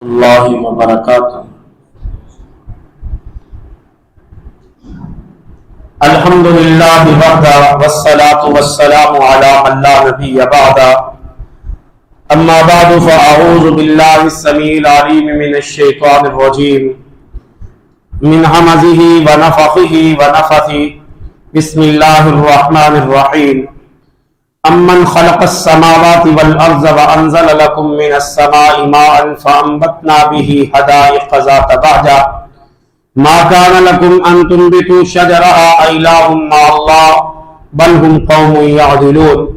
اللہ وبرکاتہ۔ الحمدللہ وحدہ والصلاة والسلام علی من لا نبی بعدہ، اما بعد فاعوذ باللہ السمیع العلیم من الشیطان الرجیم من ہمزہ ونفخہ ونفثہ، بسم اللہ الرحمن الرحیم۔ امن خلق السماوات والارض وانزل لكم من السماء ماء فانبتنا به حدائق ذات بهجة ما كان لكم ان تنبتوا شجرها أإله مع الله بل هم قوم يعدلون۔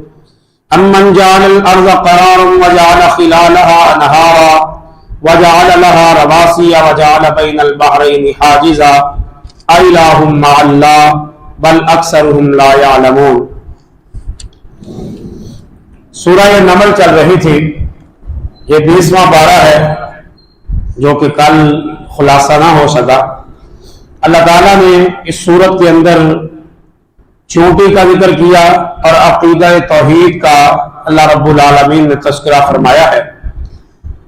امن جعل الارض قرارا وجعل خلالها انهارا وجعل لها رواسي وجعل بين البحرين حاجزا أإله مع الله بل اکثرهم لا يعلمون۔ سورہ نمل چل رہی تھی، یہ 20واں پارہ ہے جو کہ کل خلاصہ نہ ہو سکا۔ اللہ تعالیٰ نے اس سورت کے اندر چونٹی کا ذکر کیا اور عقیدہ توحید کا اللہ رب العالمین نے تذکرہ فرمایا ہے۔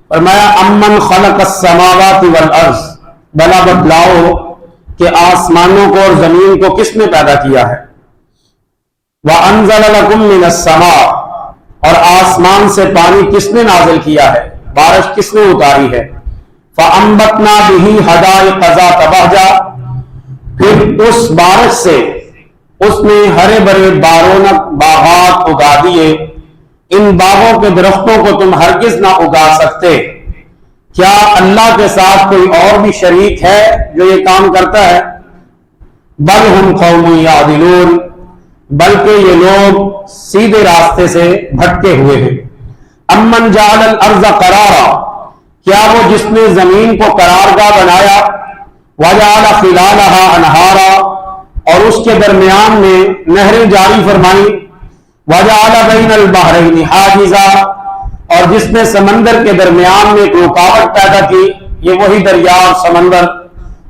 فرمایا امن خلق السماوات والارض، بلا بتلاؤ کہ آسمانوں کو اور زمین کو کس نے پیدا کیا ہے۔ وانزل لکم من السماء، اور آسمان سے پانی کس نے نازل کیا ہے، بارش کس نے اتاری ہے۔ فَأَنبَتْنَا بِهِ حَدَائِقَ ذَاتَ بَهْجَةٍ، پھر اس بارش سے اس نے ہرے بھرے بارونق باغات اگا دیے۔ ان باغوں کے درختوں کو تم ہرگز نہ اگا سکتے۔ کیا اللہ کے ساتھ کوئی اور بھی شریک ہے جو یہ کام کرتا ہے؟ بل ہم قوم یعدلون، بلکہ یہ لوگ سیدھے راستے سے بھٹکے ہوئے ہیں۔ امن جعل الارض قرارا، کیا وہ جس نے زمین کو قرارگاہ بنایا، وجعل خلالها انہارا، اور اس کے درمیان میں نہریں جاری فرمائی، وجعل بین البحرین حاجزا، اور جس نے سمندر کے درمیان میں ایک رکاوٹ پیدا کی، یہ وہی دریا اور سمندر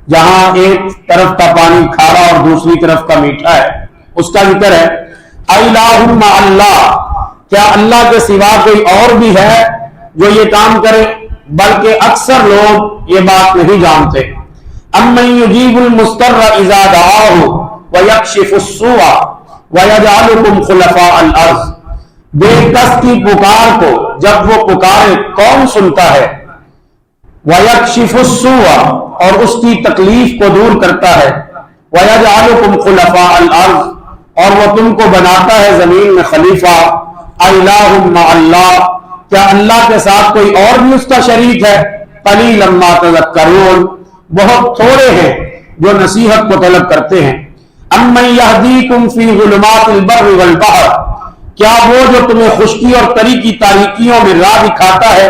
جہاں ایک طرف کا پانی کھارا اور دوسری طرف کا میٹھا ہے، اس کا ذکر ہے۔ اِلٰہٌ مع اللہ، کیا اللہ کے سوا کوئی اور بھی ہے جو یہ کام کرے؟ بلکہ اکثر لوگ یہ بات نہیں جانتے۔ اَمَّن يُجِيبُ الْمُضْطَرَّ إِذَا دَعَاهُ وَيَكْشِفُ السُّوءَ وَيَجْعَلُكُمْ خُلَفَاءَ الْأَرْضِ، بے کس کی پکار کو جب وہ پکارے کون سنتا ہے؟ وَيَكْشِفُ السُّوءَ، اور اس کی تکلیف کو دور کرتا ہے۔ وَيَجْعَلُكُمْ خُلَفَاءَ الْأَرْضِ، اور وہ تم کو بناتا ہے زمین میں خلیفہ۔ اِلٰہٌ مع اللہ، کیا اللہ کے ساتھ کوئی اور بھی اس کا شریک ہے؟ قلیلا ما تذکرون، بہت تھوڑے ہیں جو نصیحت کو طلب کرتے ہیں۔ امن یہدیکم فی ظلمات البر والبحر، کیا وہ جو تمہیں خشکی اور تری کی تاریکیوں میں راہ دکھاتا ہے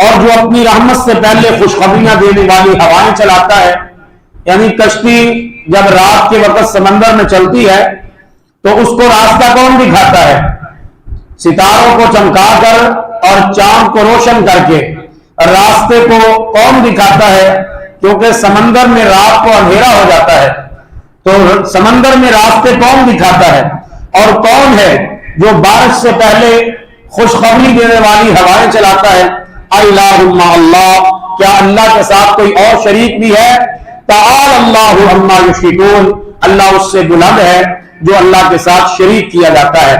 اور جو اپنی رحمت سے پہلے خوشخبریاں دینے والی ہوائیں چلاتا ہے، یعنی کشتی جب رات کے وقت سمندر میں چلتی ہے تو اس کو راستہ کون دکھاتا ہے؟ ستاروں کو چمکا کر اور چاند کو روشن کر کے راستے کو کون دکھاتا ہے؟ کیونکہ سمندر میں رات کو اندھیرا ہو جاتا ہے، تو سمندر میں راستے کون دکھاتا ہے؟ اور کون ہے جو بارش سے پہلے خوشخبری دینے والی ہوائیں چلاتا ہے؟ اِلٰہٌ مع اللہ، کیا اللہ کے ساتھ کوئی اور شریک بھی ہے؟ تعالی اللہ عما یشرکون، اللہ اس سے بلند ہے جو اللہ کے ساتھ شریک کیا جاتا ہے۔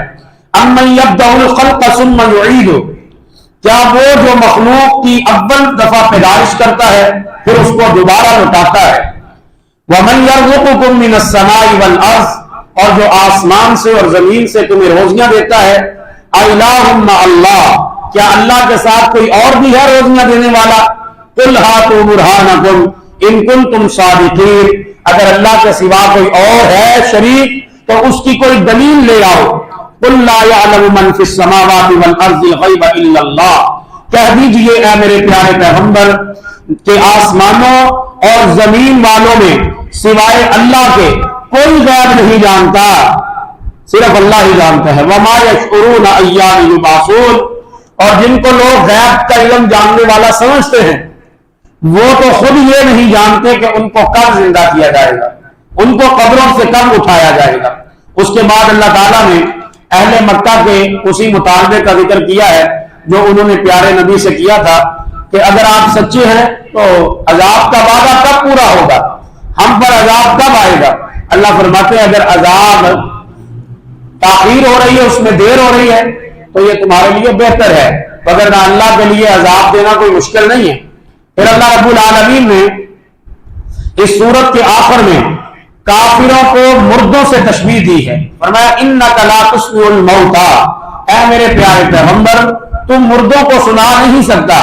امن یبدأ الخلق ثم یعیدہ، کیا وہ جو مخلوق کی اول دفعہ پیدائش کرتا ہے پھر اس کو دوبارہ لوٹاتا ہے۔ ومن یرزقکم من السماء والارض، اور جو آسمان سے اور زمین سے تمہیں روزیاں دیتا ہے۔ اِلٰہٌ مع اللہ، کیا اللہ کے ساتھ کوئی اور بھی ہے روزیاں دینے والا؟ قل ہاتوا برہانکم ان کنتم صادقین، اگر اللہ کے سوا کوئی اور ہے شریک تو اس کی کوئی دلیل لے آؤ۔ قل لا يعلم من في السماوات والارض الغیب الا اللہ، کہہ دیجئے اے میرے پیارے پیغمبر کہ آسمانوں اور زمین والوں میں سوائے اللہ کے کوئی غیب نہیں جانتا، صرف اللہ ہی جانتا ہے۔ وما يشعرون ایان یبعثون، اور جن کو لوگ غیب کا علم جاننے والا سمجھتے ہیں وہ تو خود یہ نہیں جانتے کہ ان کو کب زندہ کیا جائے گا، ان کو قبروں سے کب اٹھایا جائے گا۔ اس کے بعد اللہ تعالیٰ نے اہل مکہ کے اسی مطالبے کا ذکر کیا ہے جو انہوں نے پیارے نبی سے کیا تھا کہ اگر آپ سچے ہیں تو عذاب کا وعدہ کب پورا ہوگا، ہم پر عذاب کب آئے گا؟ اللہ فرماتے ہیں اگر عذاب تاخیر ہو رہی ہے، اس میں دیر ہو رہی ہے تو یہ تمہارے لیے بہتر ہے، مگر نہ اللہ کے لیے عذاب دینا کوئی مشکل نہیں ہے۔ پھر اللہ رب العالمین نے اس سورت کے آخر میں کافروں کو مردوں سے تشبیہ دی ہے، فرمایا انک لا تسمع الموتى، اے میرے پیارے پیغمبر تم مردوں کو سنا نہیں سکتا،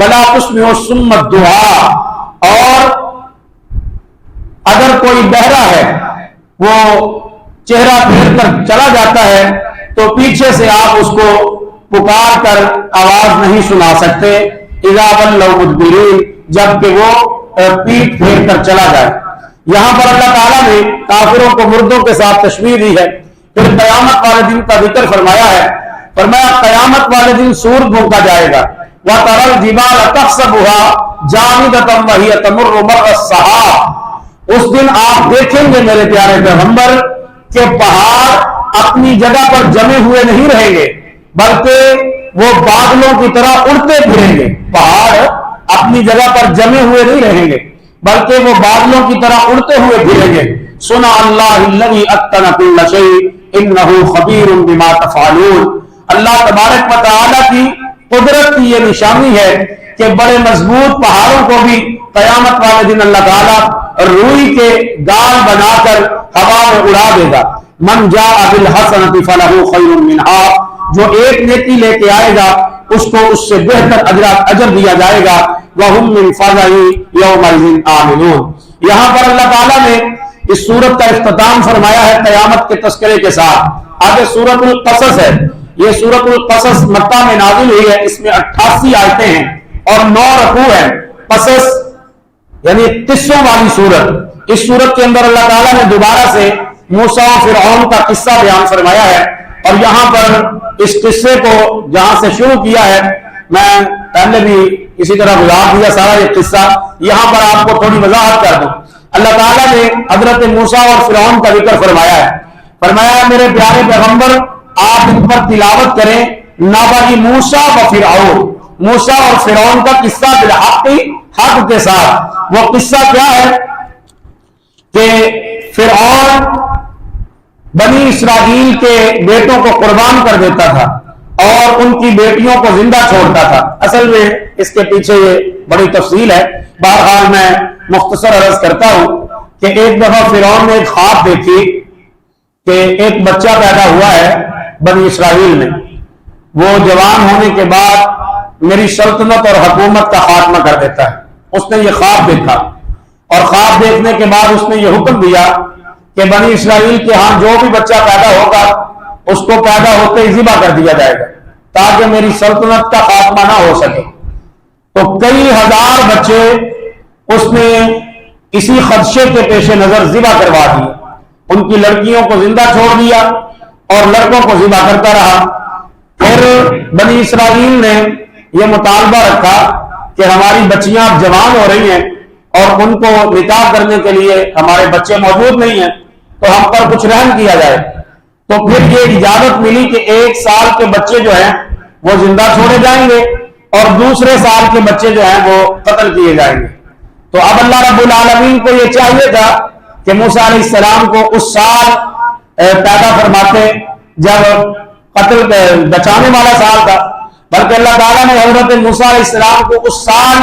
ولا تسمع الصم الدعاء، اور اگر کوئی بہرا ہے وہ چہرہ پھیر کر چلا جاتا ہے تو پیچھے سے آپ اس کو پکار کر آواز نہیں سنا سکتے، اذا ولوا مدبرین، جب کہ وہ پیٹ پھیر کر چلا جائے۔ یہاں پر اللہ تعالیٰ نے کافروں کو مردوں کے ساتھ تشبیہ دی ہے۔ پھر قیامت والے دن کا ذکر فرمایا ہے، فرمایا قیامت والے دن سور پھونکا جائے گا، وَتَرَى الْجِبَالَ تَحْسَبُهَا جَامِدَةً وَهِيَ تَمُرُّ مَرَّ السَّحَابِ، اس دن آپ دیکھیں گے میرے پیارے پیغمبر کہ پہاڑ اپنی جگہ پر جمے ہوئے نہیں رہیں گے بلکہ وہ بادلوں کی طرح اڑتے پھریں گے۔ پہاڑ اپنی جگہ پر جمے ہوئے نہیں رہیں گے بلکہ وہ بادلوں کی طرح اڑتے ہوئے پھریں گے۔ سنا اللہ الذی اتقن کل شیء انہ خبیر بما تفعلون، اللہ تبارک و تعالی کی قدرت کی یہ نشانی ہے کہ بڑے مضبوط پہاڑوں کو بھی قیامت والے دن اللہ تعالیٰ روئی کے گال بنا کر ہوا میں اڑا دے گا۔ من جاء بالحسنۃ فلہ خیر منہا، جو ایک نیکی لے کے آئے گا اس کو اس سے بہتر اجر دیا جائے گا۔ وَهُمْ مِنْ فَزَعٍ يَوْمَئِذٍ آمِنُونَ۔ یہاں پر اللہ تعالیٰ نے اس سورت کا اختتام فرمایا ہے قیامت کے تذکرے کے ساتھ۔ آگے سورت القصص ہے، یہ سورت القصص مکہ میں نازل ہوئی ہے، اس میں 88 آیتیں ہیں اور 9 رکوع ہیں۔ قصص یعنی قصوں والی سورت۔ اس سورت کے اندر اللہ تعالیٰ نے دوبارہ سے موسیٰ و فرعون کا قصہ بیان فرمایا ہے، اور یہاں پر اس قصے کو جہاں سے شروع کیا ہے، میں پہلے بھی اسی طرح گزار دیا سارا یہ قصہ، یہاں پر آپ کو تھوڑی وضاحت کر دوں۔ اللہ تعالیٰ نے حضرت موسیٰ اور فرعون کا ذکر فرمایا ہے، فرمایا میرے پیارے پیغمبر آپ ان پر تلاوت کریں نبأ موسیٰ و فرعون، موسیٰ اور فرعون کا قصہ بالحق، حق کے ساتھ۔ وہ قصہ کیا ہے کہ فرعون بنی اسرائیل کے بیٹوں کو قربان کر دیتا تھا اور ان کی بیٹیوں کو زندہ چھوڑتا تھا۔ اصل میں اس کے پیچھے یہ بڑی تفصیل ہے، بہرحال میں مختصر عرض کرتا ہوں کہ ایک دفعہ فرعون نے ایک خواب دیکھی کہ ایک بچہ پیدا ہوا ہے بنی اسرائیل میں، وہ جوان ہونے کے بعد میری سلطنت اور حکومت کا خاتمہ کر دیتا ہے۔ اس نے یہ خواب دیکھا اور خواب دیکھنے کے بعد اس نے یہ حکم دیا کہ بنی اسرائیل کے ہاں جو بھی بچہ پیدا ہوگا اس کو پیدا ہوتے ہی ذبح کر دیا جائے گا تاکہ میری سلطنت کا خاتمہ نہ ہو سکے۔ تو کئی ہزار بچے اس نے اسی خدشے کے پیش نظر ذبح کروا دیے، ان کی لڑکیوں کو زندہ چھوڑ دیا اور لڑکوں کو ذبح کرتا رہا۔ پھر بنی اسرائیل نے یہ مطالبہ رکھا کہ ہماری بچیاں اب جوان ہو رہی ہیں اور ان کو نکاح کرنے کے لیے ہمارے بچے موجود نہیں ہیں، تو ہم پر کچھ رحم کیا جائے۔ تو پھر یہ اجازت ملی کہ 1 سال کے بچے جو ہیں وہ زندہ چھوڑے جائیں گے اور دوسرے سال کے بچے جو ہیں وہ قتل کیے جائیں گے۔ تو اب اللہ رب العالمین کو یہ چاہیے تھا کہ موسیٰ علیہ السلام کو اس سال پیدا فرماتے جب قتل بچانے والا سال تھا، بلکہ اللہ تعالیٰ نے حضرت موسیٰ علیہ السلام کو اس سال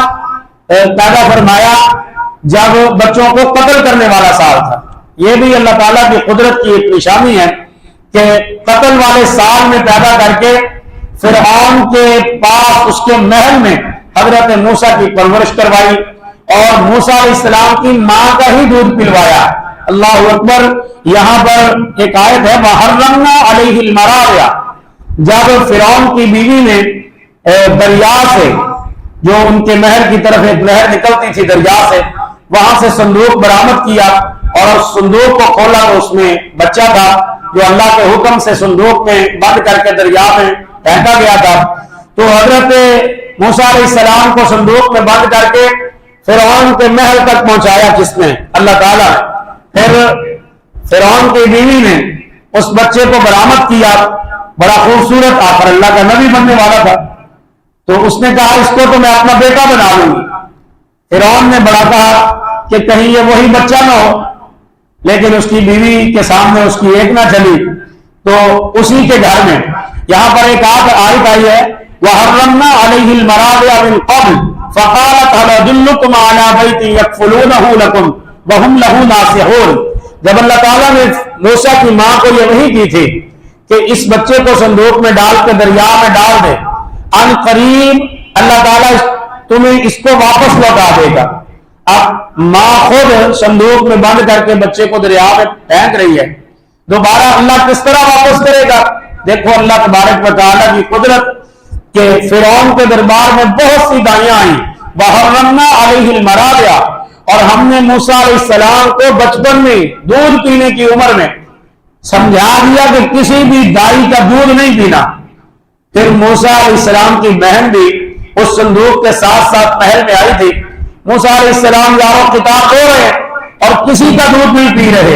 پیدا فرمایا جب بچوں کو قتل کرنے والا سال تھا۔ یہ بھی اللہ تعالیٰ کی قدرت کی ایک نشانی ہے کہ قتل والے سال میں پیدا کر کے فرعون کے پاس اس کے محل میں حضرت موسیٰ کی پرورش کروائی اور موسیٰ علیہ السلام کی ماں کا ہی دودھ پلوایا۔ اللہ اکبر۔ یہاں پر ایک آیت ہے وَحَرَّمْنَا عَلَيْهِ الْمَرَاضِعَ، جب فرعون کی بیوی نے دریا سے، جو ان کے محل کی طرف ایک نہر نکلتی تھی دریا سے، وہاں سے صندوق برآمد کیا اور اس صندوق کو کھولا تو اس میں بچہ تھا جو اللہ کے حکم سے صندوق میں بند کر کے دریا میں پھینکا گیا تھا۔ تو حضرت موسیٰ علیہ السلام کو صندوق میں بند کر کے فرعون کے محل تک پہنچایا کس نے؟ اللہ تعالیٰ نے۔ پھر فرعون کی بیوی نے اس بچے کو برآمد کیا، بڑا خوبصورت، آخر اللہ کا نبی بننے والا تھا، تو اس نے کہا اس کو تو میں اپنا بیٹا بنا لوں گی. فرعون نے بڑا کہا کہ کہیں یہ وہی بچہ نہ ہو، لیکن اس کی بیوی کے سامنے اس کی ایک نہ چلی. تو اسی کے گھر میں یہاں پر ایک آیت آئی ہے وَحَرَّمْنَا عَلَيْهِ الْمَرَاضِعَ مِنْ قَبْلُ فَقَالَتْ هَلْ أَدُلُّكُمْ عَلَىٰ بَيْتٍ يَكْفُلُونَهُ لَكُمْ وَهُمْ لَهُ نَاصِحُونَ. جب اللہ تعالیٰ نے موسیٰ کی ماں کو یہ وحی کی تھی کہ اس بچے کو صندوق میں ڈال کے دریا میں ڈال دے، ان قریب اللہ تعالیٰ تمہیں اس کو واپس لوٹا دے گا. اب ماں خود صندوق میں بند کر کے بچے کو دریا میں پھینک رہی ہے، دوبارہ اللہ کس طرح واپس کرے گا؟ دیکھو اللہ تبارک و تعالیٰ کی قدرت کہ فرعون کے دربار میں بہت سی دائیاں آئیں. وَحَرَّمْنَا عَلَيْهِ الْمَرَاضِعَ، اور ہم نے موسیٰ علیہ السلام کو بچپن میں دودھ پینے کی عمر میں سمجھا دیا کہ کسی بھی دائی کا دودھ نہیں پینا. پھر موسیٰ علیہ السلام کی بہن بھی اس صندوق کے ساتھ ساتھ محل میں آئی تھی. موسیٰ علیہ السلام یارو کتاب دے رہے اور کسی کا دودھ نہیں پی رہے.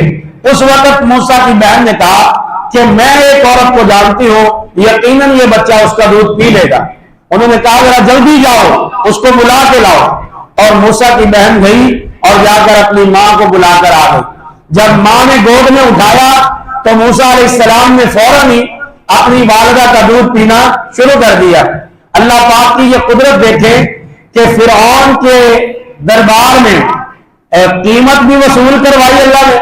اس وقت موسیٰ کی بہن نے کہا کہ میں ایک عورت کو جانتی ہوں یقیناً یہ بچہ اس کا دودھ پی لے گا. انہوں نے کہا ذرا جلدی جاؤ اس کو بلا کے لاؤ. اور موسیٰ کی بہن گئی اور جا کر اپنی ماں کو بلا کر آ گئی. جب ماں نے گود میں اٹھایا تو موسیٰ علیہ السلام نے فوراً ہی اپنی والدہ کا دودھ پینا شروع کر دیا. اللہ پاک کی یہ قدرت دیکھیں کہ فرعون کے دربار میں قیمت بھی وصول کروائی اللہ نے،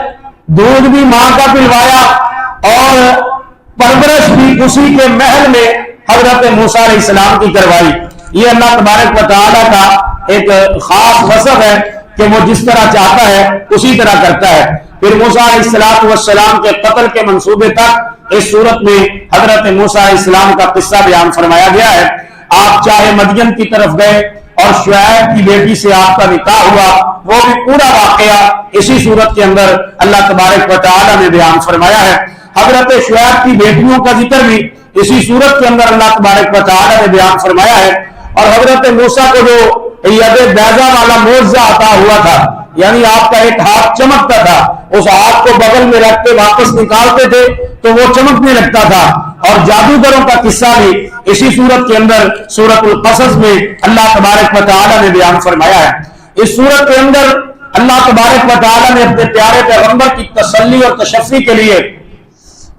دودھ بھی ماں کا پلوایا اور پرورش بھی اسی کے محل میں حضرت موسیٰ علیہ السلام کی کروائی. یہ اللہ تبارک و تعالیٰ کا ایک خاص وصف ہے کہ وہ جس طرح چاہتا ہے اسی طرح کرتا ہے. پھر موسیٰ علیہ السلام کے قتل کے منصوبے تک اس صورت میں حضرت موسیٰ علیہ السلام کا قصہ بیان فرمایا گیا ہے. آپ چاہے مدین کی طرف گئے اور شعیب کی بیٹی سے آپ کا نکاح ہوا، وہ بھی پورا واقعہ اسی صورت کے اندر اللہ تبارک و تعالیٰ نے بیان فرمایا ہے. حضرت شعیب کی بیٹیوں کا ذکر بھی اسی صورت کے اندر اللہ تبارک و تعالیٰ نے بیان فرمایا ہے. اور حضرت موسیٰ کو جو ید بیضا والا معجزہ عطا ہوا تھا، یعنی آپ کا ایک ہاتھ چمکتا تھا، اس ہاتھ کو بغل میں رکھ کے واپس نکالتے تھے تو وہ چمکنے لگتا تھا. اور جادوگروں کا قصہ بھی اسی صورت کے اندر سورۃ القصص میں اللہ تبارک و تعالیٰ نے بیان فرمایا ہے. اس صورت کے اندر اللہ تبارک و تعالیٰ نے اپنے پیارے پیغمبر کی تسلی اور تشفی کے لیے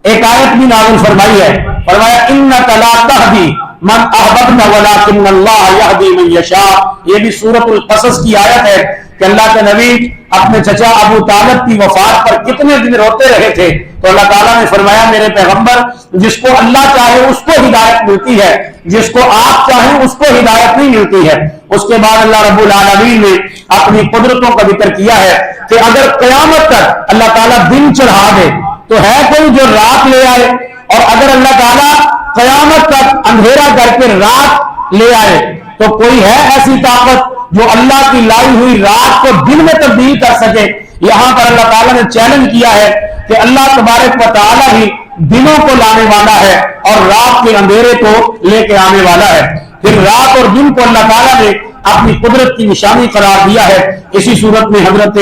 ایک آیت بھی نازل فرمائی ہے. فرمایا انک لا تہدی من احببت ولکن اللہ یہدی من یشاء. یہ بھی سورۃ القصص کی آیت ہے کہ اللہ کے نبی اپنے چچا ابو طالب کی وفات پر کتنے دن روتے رہے تھے، تو اللہ تعالیٰ نے فرمایا میرے پیغمبر جس کو اللہ چاہے اس کو ہدایت ملتی ہے، جس کو آپ چاہیں اس کو ہدایت نہیں ملتی ہے. اس کے بعد اللہ رب العالمین نے اپنی قدرتوں کا ذکر کیا ہے کہ اگر قیامت تک اللہ تعالیٰ دن چڑھا دے تو ہے کوئی جو رات لے آئے، اور اگر اللہ تعالیٰ قیامت تک اندھیرا کر کے رات لے آئے تو کوئی ہے ایسی طاقت جو اللہ کی لائی ہوئی رات کو دن میں تبدیل کر سکے. یہاں پر اللہ تعالیٰ نے چیلنج کیا ہے کہ اللہ تبارک و تعالیٰ ہی دنوں کو لانے والا ہے اور رات کے اندھیرے کو لے کے آنے والا ہے. پھر رات اور دن کو اللہ تعالیٰ نے اپنی قدرت کی نشانی قرار دیا ہے. اسی صورت میں حضرت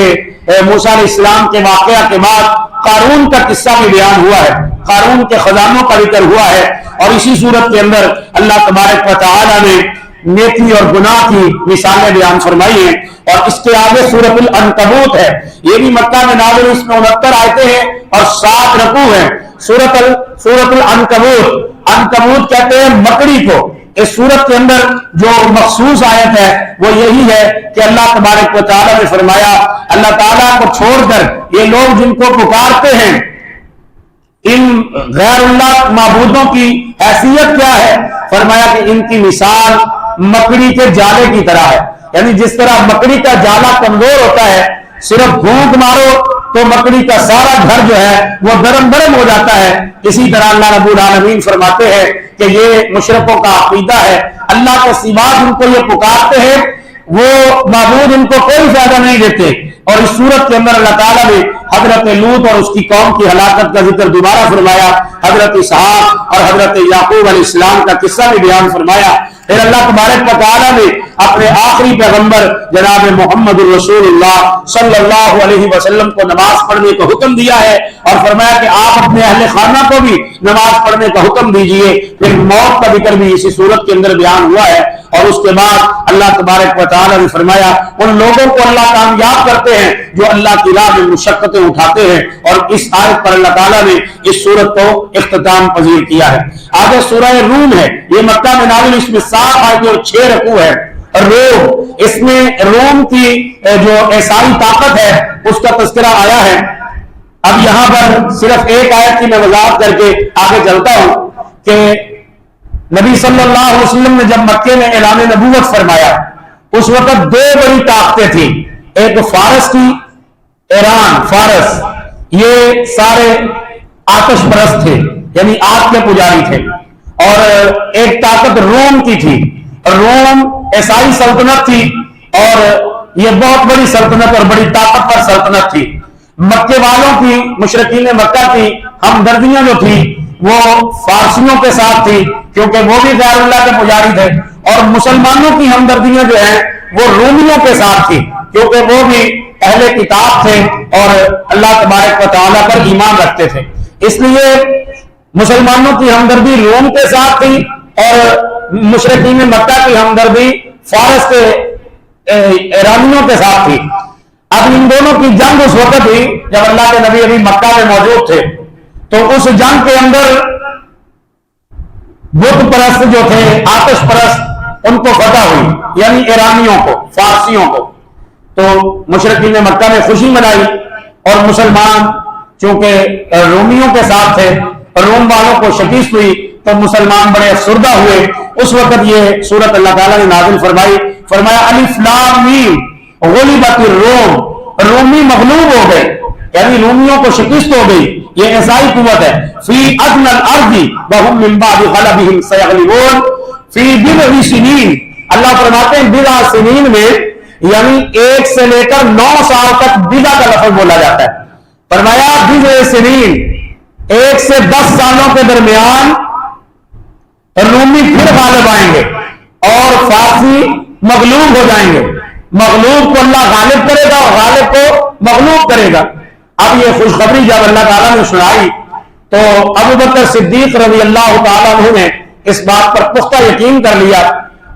موسیٰ علیہ السلام کے واقعہ کے بعد قارون کا قصہ بھی بیان ہوا ہے، قارون کے خزانوں کا ذکر ہوا ہے. اور اسی صورت کے اندر اللہ تبارک و تعالیٰ نے نیکی اور گناہ کی مثالیں بیان فرمائی ہیں. اور اس کے آگے سورۃ العنکبوت ہے، یہ بھی مکہ میں نازل، اس میں 69 آیتیں ہیں اور 7 رکوع ہیں. سورۃ العنکبوت، عنکبوت کہتے ہیں مکڑی کو. اس سورت کے اندر جو مخصوص آیت ہے وہ یہی ہے کہ اللہ تبارک و تعالیٰ نے فرمایا اللہ تعالیٰ کو چھوڑ کر یہ لوگ جن کو پکارتے ہیں ان غیر اللہ معبودوں کی حیثیت کیا ہے؟ فرمایا کہ ان کی مثال مکڑی کے جالے کی طرح ہے. یعنی جس طرح مکڑی کا جالا کمزور ہوتا ہے، صرف بھونک مارو تو مکڑی کا سارا گھر جو ہے وہ درم برم ہو جاتا ہے، اسی طرح اللہ رب العالمین فرماتے ہیں کہ یہ مشرکوں کا عقیدہ ہے. اللہ کے سوا جن کو یہ پکارتے ہیں وہ معبود ان کو کوئی فائدہ نہیں دیتے. اور اس صورت کے اندر اللہ تعالیٰ نے حضرت لوط اور اس کی قوم کی ہلاکت کا ذکر دوبارہ فرمایا. حضرت اسحاق اور حضرت یعقوب علیہ السلام کا قصہ بھی بیان فرمایا. پھر اللہ تبارک و تعالیٰ نے اپنے آخری پیغمبر جناب محمد الرسول اللہ صلی اللہ علیہ وسلم کو نماز پڑھنے کا حکم دیا ہے اور فرمایا کہ آپ اپنے اہل خانہ کو بھی نماز پڑھنے کا حکم دیجئے. پھر موت کا ذکر بھی اسی صورت کے اندر بیان ہوا ہے. اور اس کے بعد اللہ تبارک و تعالی نے فرمایا ان لوگوں کو اللہ کامیاب کرتے ہیں جو اللہ کی راہ میں مشقتیں اٹھاتے ہیں، اور اس آیت پر اللہ تعالیٰ نے اس سورت کو اختتام پذیر کیا ہے۔ آگے سورہ روم ہے، یہ مکہ میں نازل، اس میں 7 آیتیں اور 6 رکوع ہے۔ روم، اس میں روم کی جو عیسائی طاقت ہے اس کا تذکرہ آیا ہے۔ اب یہاں پر صرف ایک آیت کی میں وضاحت کر کے آگے چلتا ہوں کہ نبی صلی اللہ علیہ وسلم نے جب مکے میں اعلان نبوت فرمایا اس وقت 2 بڑی طاقتیں تھیں، ایک فارس کی، ایران، فارس، یہ سارے آتش پرست تھے، یعنی آگ کے پجاری تھے، اور ایک طاقت روم کی تھی۔ روم عیسائی سلطنت تھی اور یہ بہت بڑی سلطنت اور بڑی طاقتور سلطنت تھی۔ مکے والوں کی، مشرکین مکہ کی ہمدردیاں جو تھی وہ فارسیوں کے ساتھ تھی کیونکہ وہ بھی غیر اللہ کے پجاری تھے، اور مسلمانوں کی ہمدردیاں جو ہیں وہ رومیوں کے ساتھ تھی کیونکہ وہ بھی اہل کتاب تھے اور اللہ تبارک و تعالیٰ پر ایمان رکھتے تھے۔ اس لیے مسلمانوں کی ہمدردی روم کے ساتھ تھی اور مشرکین مکہ کی ہمدردی فارس کے ایرانیوں کے ساتھ تھی۔ اب ان دونوں کی جنگ اس وقت ہوئی جب اللہ کے نبی ابھی مکہ میں موجود تھے، تو اس جنگ کے اندر بت پرست جو تھے، آتش پرست، ان کو فتح ہوئی، یعنی ایرانیوں کو، فارسیوں کو۔ تو مشرکین مکہ نے خوشی منائی اور مسلمان چونکہ رومیوں کے ساتھ تھے اور روم والوں کو شکست ہوئی تو مسلمان بڑے افسردہ ہوئے۔ اس وقت یہ سورت اللہ تعالیٰ نے نازل فرمائی، فرمایا الف لام میم غلبت الروم، رومی مغلوب ہو گئے، یعنی رومیوں کو شکست ہو گئی، یہ عیسائی قوت ہے۔ فی ادنی الارض وهم من بعد غلبهم سیغلبون فی بضع سنین، اللہ فرماتے ہیں بضع سنین میں یعنی 1 سے لے کر 9 سال تک بضع کا لفظ بولا جاتا ہے۔ فرمایا بضع سنین، 1 سے 10 سالوں کے درمیان رومی پھر غالب آئیں گے اور فارسی مغلوب ہو جائیں گے۔ مغلوب کو اللہ غالب کرے گا اور غالب کو مغلوب کرے گا۔ اب یہ خوشخبری جب اللہ تعالیٰ نے سنائی تو ابو بکر صدیق رضی اللہ تعالیٰ عنہ نے اس بات پر پختہ یقین کر لیا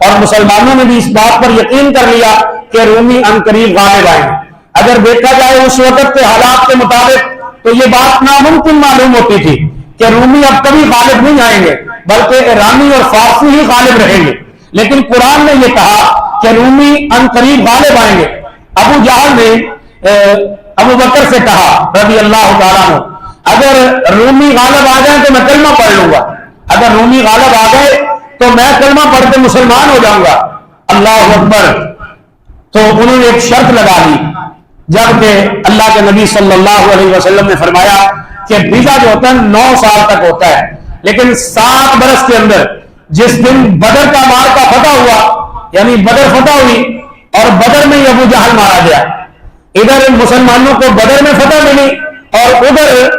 اور مسلمانوں نے بھی اس بات پر یقین کر لیا کہ رومی عنقریب غالب آئیں گے۔ اگر دیکھا جائے اس وقت کے حالات کے مطابق تو یہ بات ناممکن معلوم ہوتی تھی کہ رومی اب کبھی غالب نہیں آئیں گے بلکہ ایرانی اور فارسی ہی غالب رہیں گے، لیکن قرآن نے یہ کہا کہ رومی عنقریب غالب آئیں گے۔ ابو جہل نے ابو بکر سے کہا رضی اللہ تعالیٰ عنہ اگر رومی غالب آ جائیں تو میں کلمہ پڑھ لوں گا، اگر رومی غالب آ گئے تو میں کلمہ پڑھ کے مسلمان ہو جاؤں گا۔ اللہ اکبر۔ تو انہوں نے ایک شرط لگا لی، جبکہ اللہ کے نبی صلی اللہ علیہ وسلم نے فرمایا کہ بیزا جو ہوتا ہے 9 سال تک ہوتا ہے، لیکن 7 برس کے اندر جس دن بدر کا مارکا فتح ہوا، یعنی بدر فتح ہوئی اور بدر میں ابو جہل مارا گیا، ادھر مسلمانوں کو بدر میں فتح ملی اور ادھر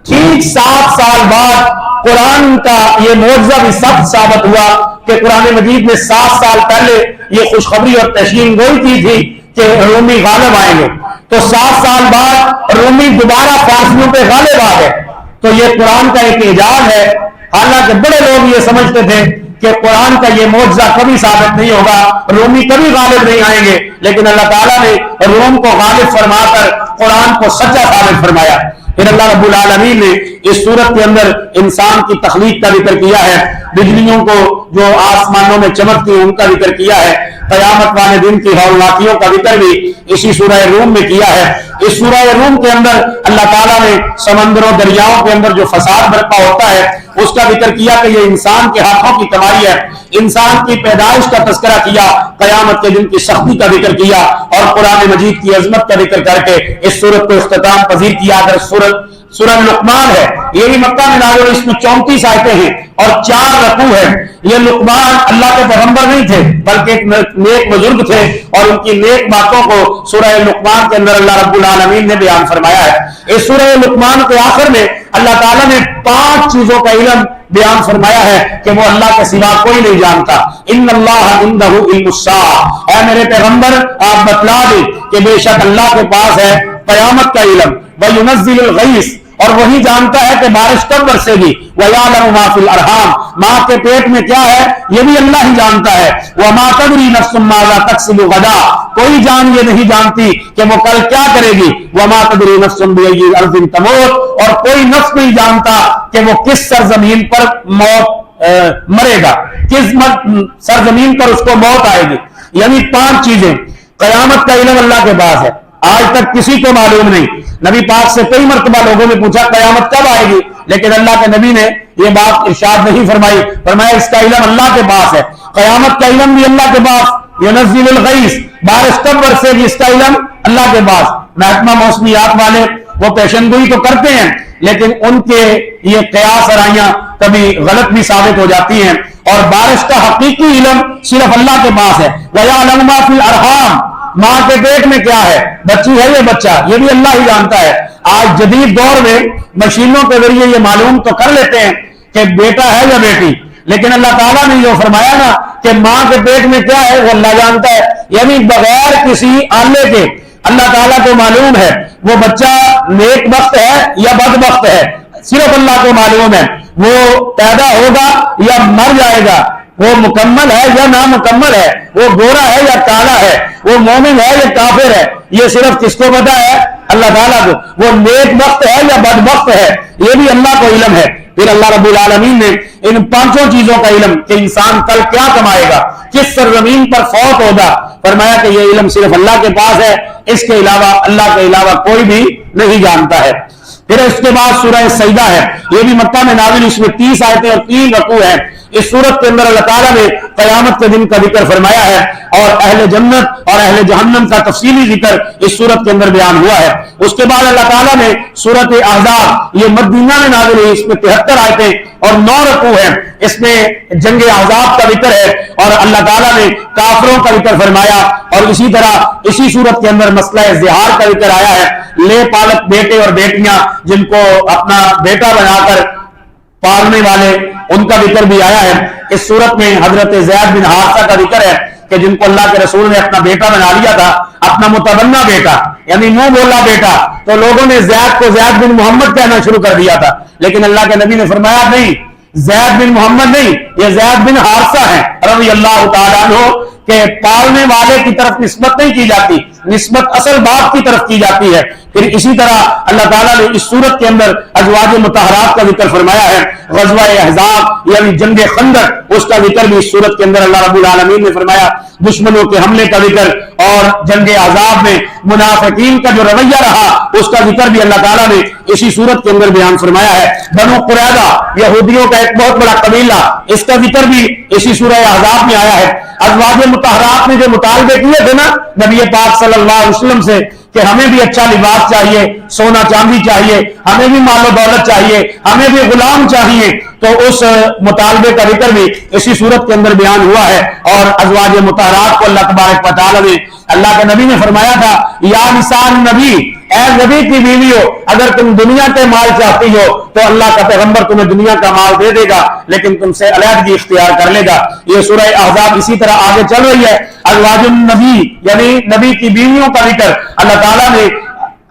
ٹھیک 7 سال بعد قرآن کا یہ معجزہ بھی سخت ثابت ہوا کہ قرآن مجید نے 7 سال پہلے یہ خوشخبری اور تشہیر گوئی کی تھی کہ رومی غالب آئیں گے، تو 7 سال بعد رومی دوبارہ فارسیوں پہ غالب آ گئے۔ تو یہ قرآن کا ایک اعجاز ہے، حالانکہ بڑے لوگ یہ سمجھتے تھے کہ قرآن کا یہ معجزہ کبھی ثابت نہیں ہوگا، رومی کبھی غالب نہیں آئیں گے، لیکن اللہ تعالیٰ نے روم کو غالب فرما کر قرآن کو سچا ثابت فرمایا۔ پھر اللہ رب العالمین نے اس صورت کے اندر انسان کی تخلیق کا ذکر کیا ہے، بجلیوں کو جو آسمانوں میں چمکتی ہیں ان کا ذکر کیا ہے، قیامت والے دن کی ہولناکیوں کا ذکر بھی اسی سورہ روم میں کیا ہے۔ اس سورہ روم کے اندر اللہ تعالیٰ نے سمندروں دریاؤں کے اندر جو فساد برپا ہوتا ہے اس کا ذکر کیا کہ یہ انسان کے ہاتھوں کی کمائی ہے، انسان کی پیدائش کا تذکرہ کیا، قیامت کے دن کی سختی کا ذکر کیا اور قرآن مجید کی عظمت کا ذکر کر کے اس سورت کو اختتام پذیر کیا۔ اگر سورہ لقمان ہے، یہ بھی مکہ میں نازل، اس میں 34 آیتیں ہیں اور 4 رکوع ہیں۔ یہ لقمان اللہ کے پیغمبر نہیں تھے بلکہ ایک نیک بزرگ تھے اور ان کی نیک باتوں کو سورہ لقمان کے اندر اللہ رب العالمین نے بیان فرمایا ہے۔ اس سورہ لقمان کے آخر میں اللہ تعالیٰ نے 5 چیزوں کا علم بیان فرمایا ہے کہ وہ اللہ کے سوا کوئی نہیں جانتا۔ ان اللہ عنہ علم الساعہ، اے میرے پیغمبر آپ بتلا دیں کہ بے شک اللہ کے پاس ہے قیامت کا علم، وَيُنَزِّلُ الْغَيْثَ، اور وہی جانتا ہے کہ بارش کب برسے گی. وَيَعْلَمُ مَا فِي الْأَرْحَامِ ماں کے پیٹ میں کیا ہے یہ بھی اللہ ہی جانتا ہے. وَمَا تَدْرِي نَفْسٌ مَاذَا تَكْسِبُ غَدًا کوئی جان یہ نہیں جانتی کہ وہ کل کیا کرے گی. وَمَا تَدْرِي نَفْسٌ بِأَيِّ أَرْضٍ تَمُوتُ اور کوئی نفس نہیں جانتا کہ وہ کس سرزمین پر مرے گا, کس سرزمین پر اس کو موت آئے گی. یعنی 5 چیزیں. قیامت کا علم اللہ کے پاس ہے, آج تک کسی کو معلوم نہیں. نبی پاک سے کئی مرتبہ لوگوں نے پوچھا قیامت کب آئے گی, لیکن اللہ کے نبی نے یہ بات ارشاد نہیں فرمائی. فرمایا اس کا علم اللہ کے پاس ہے. قیامت کا علم بھی اللہ کے پاس. ينزل الغیث بارش کب برسے گی اس کا علم اللہ کے پاس. محکمہ موسمیات والے وہ پیشن گوئی تو کرتے ہیں, لیکن ان کے یہ قیاس آرائیاں کبھی غلط بھی ثابت ہو جاتی ہیں. اور بارش کا حقیقی علم صرف اللہ کے پاس ہے. وَيَعْلَمُ مَا فِي الْأَرْحَامِ ماں کے پیٹ میں کیا ہے, بچی ہے یہ بچہ, یہ بھی اللہ ہی جانتا ہے. آج جدید دور میں مشینوں کے ذریعے یہ معلوم تو کر لیتے ہیں کہ بیٹا ہے یا بیٹی, لیکن اللہ تعالیٰ نے جو فرمایا نا کہ ماں کے پیٹ میں کیا ہے وہ اللہ جانتا ہے. یعنی بغیر کسی آلے کے اللہ تعالیٰ کو معلوم ہے وہ بچہ نیک بخت ہے یا بدبخت ہے, صرف اللہ کو معلوم ہے. وہ پیدا ہوگا یا مر جائے گا, وہ مکمل ہے یا نامکمل ہے, وہ گورا ہے یا کالا ہے, وہ مومن ہے یا کافر ہے, یہ صرف کس کو پتا ہے اللہ تعالیٰ کو. وہ نیک بخت ہے یا بدبخت ہے یہ بھی اللہ کو علم ہے. پھر اللہ رب العالمین نے ان 5 چیزوں کا علم کہ انسان کل کیا کمائے گا, کس سرزمین پر فوت ہوگا, فرمایا کہ یہ علم صرف اللہ کے پاس ہے, اس کے علاوہ اللہ کے علاوہ کوئی بھی نہیں جانتا ہے. پھر اس کے بعد سورہ سجدہ ہے, یہ بھی مکہ میں نازل, اس میں 30 آیتیں اور 3 رکوع ہیں. اس سورت کے اندر اللہ تعالیٰ نے قیامت کے دن کا ذکر فرمایا ہے اور اہل جنت اور اہل جہنم کا تفصیلی ذکر اس سورت کے اندر بیان ہوا ہے. اس کے بعد اللہ تعالیٰ نے سورت احزاب, یہ مدینہ میں نازل ہوئی, اس میں 73 آیتیں اور 9 رکوع ہیں. اس میں جنگ احزاب کا ذکر ہے اور اللہ تعالیٰ نے کافروں کا ذکر فرمایا. اور اسی طرح اسی سورت کے اندر مسئلہ زہار کا ذکر آیا ہے. لے پالک بیٹے اور بیٹیاں جن کو اپنا بیٹا بنا کر پالنے والے, ان کا ذکر بھی آیا ہے. اس صورت میں حضرت زید بن حارثہ کا ذکر ہے کہ جن کو اللہ کے رسول نے اپنا بیٹا بنا لیا تھا, اپنا متبنہ بیٹا یعنی منہ بولا بیٹا, تو لوگوں نے زید کو زید بن محمد کہنا شروع کر دیا تھا. لیکن اللہ کے نبی نے فرمایا نہیں, زید بن محمد نہیں, یہ زید بن حارثہ ہیں رضی اللہ تعالیٰ عنہ, کہ پالنے والے کی طرف نسبت نہیں کی جاتی, نسبت اصل باپ کی طرف کی جاتی ہے. پھر اسی طرح اللہ تعالیٰ نے اس صورت کے اندر ازواج مطہرات کا ذکر فرمایا ہے. غزوہ احزاب یعنی جنگ خندق, اس کا ذکر بھی اس صورت کے اندر اللہ رب العالمین نے فرمایا. دشمنوں کے حملے کا ذکر اور جنگ احزاب میں منافقین کا جو رویہ رہا اس کا ذکر بھی اللہ تعالیٰ نے اسی صورت کے اندر بیان فرمایا ہے. بنو قریظہ یہودیوں کا ایک بہت بڑا قبیلہ, اس کا ذکر بھی اسی سورہ احزاب میں آیا ہے. ازواج مطہرات نے جو مطالبے کیے تھے نا نبی پاک صلی اللہ علیہ وسلم سے کہ ہمیں بھی اچھا لباس چاہیے, سونا چاندی چاہیے, ہمیں بھی مال و دولت چاہیے, ہمیں بھی غلام چاہیے, تو اس مطالبے کا ذکر بھی اسی صورت کے اندر بیان ہوا ہے. اور ازواج مطہرات کو اللہ تبارک و تعالی نے, اللہ کے نبی نے فرمایا تھا یا نساء النبی, اے نبی کی بیویوں, اگر تم دنیا کے مال چاہتی ہو تو اللہ کا پیغمبر تمہیں دنیا کا مال دے دے گا, لیکن تم سے علیحدگی اختیار کر لے گا. یہ سورہ احزاب اسی طرح آگے چل رہی ہے. ازواج النبی یعنی نبی کی بیویوں کا ذکر, اللہ تعالیٰ نے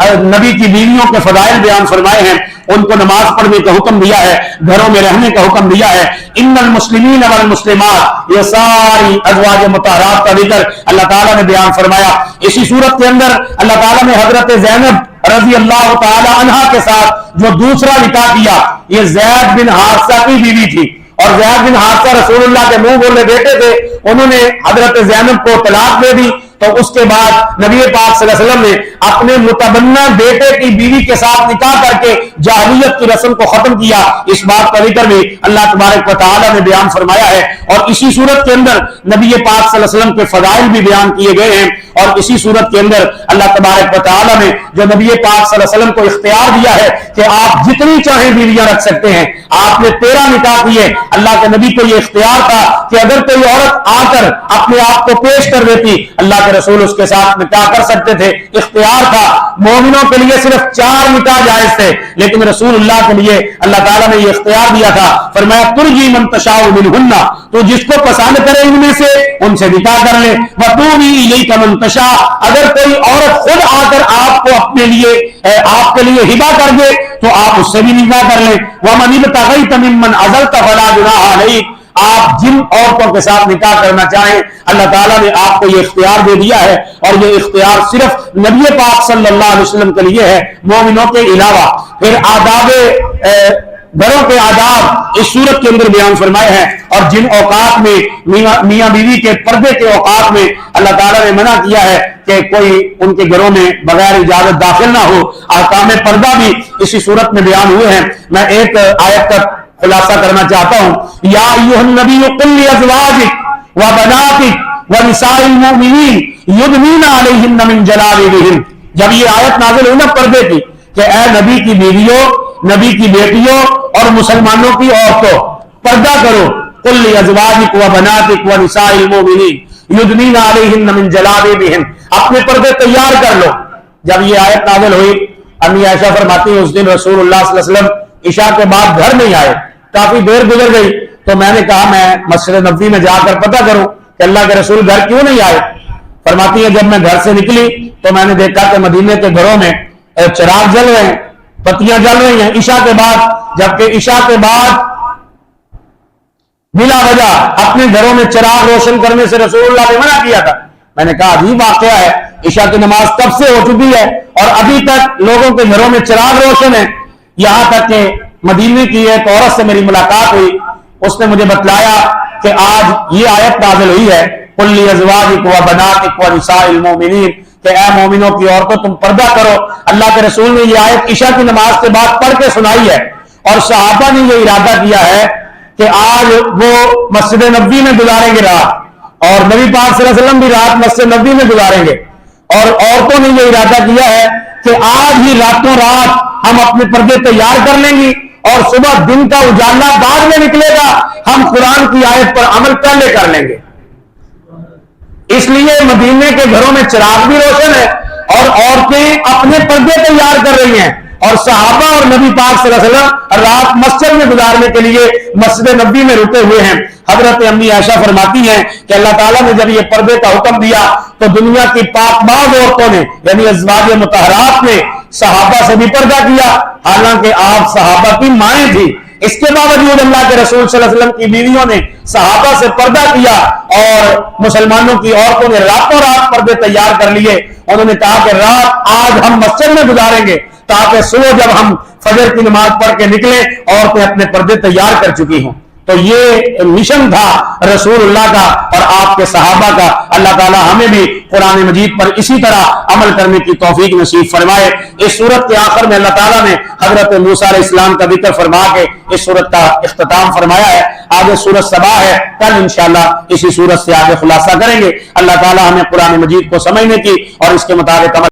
نبی کی بیویوں کے فضائل بیان فرمائے ہیں. ان کو نماز پڑھنے کا حکم دیا ہے, گھروں میں رہنے کا حکم دیا ہے. ان المسلمین والمسلمات, یہ ساری ازواج مطہرات کا ذکر اللہ تعالیٰ نے بیان فرمایا. اسی صورت کے اندر اللہ تعالیٰ نے حضرت زینب رضی اللہ تعالی عنہا کے ساتھ جو دوسرا نکاح کیا, یہ زید بن حارثہ کی بیوی تھی. اور زید بن حارثہ رسول اللہ کے منہ بولے بیٹے تھے, انہوں نے حضرت زینب کو طلاق دے دی. تو اس کے بعد نبی پاک صلی اللہ علیہ وسلم نے اپنے متبنہ بیٹے کی بیوی کے ساتھ نکاح کر کے جاہلیت کی رسم کو ختم کیا. اس بات کا ذکر بھی اللہ تبارک و تعالی نے بیان فرمایا ہے. اور اسی صورت کے اندر نبی پاک صلی اللہ علیہ وسلم کے فضائل بھی بیان کیے گئے ہیں. اور اسی صورت کے اندر اللہ تبارک و تعالی نے جو نبی پاک صلی اللہ علیہ وسلم کو اختیار دیا ہے کہ آپ جتنی چاہیں بیویاں رکھ سکتے ہیں, آپ نے 13 نکاح کیے. اللہ کے نبی کو یہ اختیار تھا کہ اگر کوئی عورت آ کر اپنے آپ کو پیش کر دیتی, اللہ کے رسول اس کے ساتھ نکاح کر سکتے تھے, اختیار تھا. مومنوں کے لیے صرف 4 نکاح جائز تھے, لیکن رسول اللہ کے لیے اللہ تعالیٰ نے یہ اختیار دیا تھا. فرمایا ترجی من تشاء منہن, تو جس کو پسند کرے ان میں سے ان سے نکاح کر لے. وتوبی الیک من تشاء, اگر کوئی عورت خود آ کر آپ کو اپنے لیے آپ کے لیے ہبہ کر دے تو آپ اس سے بھی نکاح کر لیں. وَمَنِ ابْتَغَيْتَ مِمَّنْ عَزَلْتَ فَلَا جُنَاحَ عَلَيْكَ. آپ جن عورتوں کے ساتھ نکاح کرنا چاہیں اللہ تعالیٰ نے آپ کو یہ اختیار دے دیا ہے, اور یہ اختیار صرف نبی پاک صلی اللہ علیہ وسلم کے لیے ہے, مومنوں کے علاوہ. پھر آداب گھروں کے آداب اس صورت کے اندر بیان فرمائے ہیں, اور جن اوقات میں میاں بیوی کے پردے کے اوقات میں اللہ تعالیٰ نے منع کیا ہے کہ کوئی ان کے گھروں میں بغیر اجازت داخل نہ ہو, احکام پردہ بھی اسی صورت میں بیان ہوئے ہیں. میں ایک آیت کا خلاصہ کرنا چاہتا ہوں. یا ایھا النبی قل لازواجک وبناتک ونساء المؤمنین یدنین علیہن من جلابیبہن. جب یہ آیت نازل ہوئی نا پردے کی, کہ اے نبی کی بیویوں, نبی کی بیٹیوں اور مسلمانوں کی عورتوں, پردہ کرو. قل لازواجک وبناتک ونساء المؤمنین یدنین علیہن من جلابیبہن, اپنے پردے تیار کر لو. جب یہ آیت نازل ہوئی, امی عائشہ فرماتی ہیں اس دن رسول اللہ صلی اللہ علیہ وسلم عشاء کے بعد گھر نہیں آئے, کافی دیر گزر گئی. تو میں نے کہا میں مسجد نبوی میں جا کر پتہ کروں کہ اللہ کے رسول گھر کیوں نہیں آئے. فرماتی ہے جب میں گھر سے نکلی تو میں نے دیکھا کہ مدینے کے گھروں میں چراغ جل رہے ہیں, پتیاں جل رہی ہیں عشاء کے بعد, جبکہ عشاء کے بعد بلا وجہ اپنے گھروں میں چراغ روشن کرنے سے رسول اللہ نے منع کیا تھا. میں نے کہا عجیب واقعہ ہے, عشاء کی نماز کب سے ہو چکی ہے اور ابھی تک لوگوں کے گھروں میں چراغ روشن ہے. یہاں تک کہ مدینے کی ایک عورت سے میری ملاقات ہوئی, اس نے مجھے بتلایا کہ آج یہ آیت نازل ہوئی ہے قل لازواجک وبناتک ونساء المؤمنین, کہ اے مومنوں کی عورتوں تم پردہ کرو. اللہ کے رسول نے یہ آیت عشاء کی نماز کے بعد پڑھ کے سنائی ہے, اور صحابہ نے یہ ارادہ کیا ہے کہ آج وہ مسجد نبوی میں گزاریں گے رات, اور نبی پاک صلی اللہ علیہ وسلم بھی رات مسجد نبوی میں گزاریں گے. اور عورتوں نے یہ ارادہ کیا ہے کہ آج ہی راتوں رات ہم اپنے پردے تیار کر لیں گی, اور صبح دن کا اجالا بعد میں نکلے گا, ہم قرآن کی آیت پر عمل پہلے کر لیں گے. اس لیے مدینے کے گھروں میں چراغ بھی روشن ہے, اور عورتیں اپنے پردے تیار کر رہی ہیں, اور صحابہ اور نبی پاک صلی اللہ علیہ وسلم رات مسجد میں گزارنے کے لیے مسجد نبوی میں رکے ہوئے ہیں. حضرت امی عائشہ فرماتی ہیں کہ اللہ تعالیٰ نے جب یہ پردے کا حکم دیا تو دنیا کی پاک باز عورتوں نے یعنی ازواج مطہرات نے صحابہ سے بھی پردہ کیا, حالانکہ آپ صحابہ کی مائیں تھی. اس کے باوجود اللہ کے رسول صلی اللہ علیہ وسلم کی بیویوں نے صحابہ سے پردہ کیا, اور مسلمانوں کی عورتوں نے راتوں رات پردے تیار کر لیے. انہوں نے کہا کہ رات آج ہم مسجد میں گزاریں گے تاکہ صبح جب ہم فجر کی نماز پڑھ کے نکلیں عورتیں اپنے پردے تیار کر چکی ہوں. تو یہ مشن تھا رسول اللہ کا اور آپ کے صحابہ کا. اللہ تعالیٰ ہمیں بھی قرآن مجید پر اسی طرح عمل کرنے کی توفیق نصیب فرمائے. اس سورت کے آخر میں اللہ تعالیٰ نے حضرت موسیٰ علیہ السلام کا ذکر فرما کے اس سورت کا اختتام فرمایا ہے. آگے سورت سبا ہے, کل انشاءاللہ اسی سورت سے آگے خلاصہ کریں گے. اللہ تعالیٰ ہمیں قرآن مجید کو سمجھنے کی اور اس کے مطابق عمل